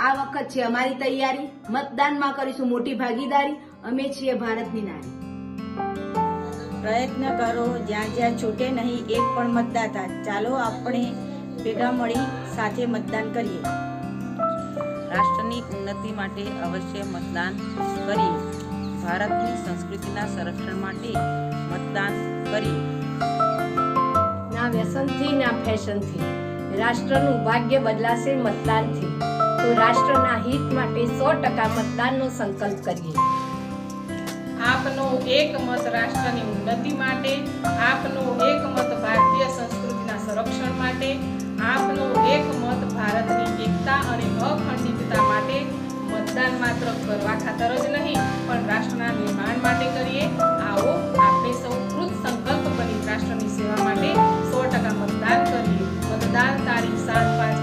આ વખત છે અમારી તૈયારી, મતદાનમાં કરીશું મોટી ભાગીદારી, અમે છીએ ભારતની નારી। પ્રયત્ન કરો જ્યાં જ્યાં છૂટે નહીં એક પણ મતદાતા। ચાલો આપણે ભેગા મળી સાથે મતદાન કરીએ। રાષ્ટ્રની ઉન્નતિ માટે અવશ્ય મતદાન કરીએ। ભારતની સંસ્કૃતિના સંરક્ષણ માટે મતદાન કરીએ। ના વ્યસનથી ના ફેશનથી રાષ્ટ્રનું ભાગ્ય બદલાશે મતદાનથી। તો રાષ્ટ્રના હિત માટે 100% મતદાનનો સંકલ્પ કરીએ। આપનો એક મત રાષ્ટ્રની ઉન્નતિ માટે, આપનો એક મત ભારતીય સંસ્કૃતિના સંરક્ષણ માટે, આપનો એક મત ભારતની એકતા અને અખંડિતતા માટે। મતદાન માત્ર કરવા ખાતર જ નહીં પણ રાષ્ટ્રના નિર્માણ માટે કરીએ। આવો આપણે સૌ કૃત સંકલ્પ બની રાષ્ટ્રની સેવા માટે 100% મતદાન કરીએ। મતદાન તારીખ 7/5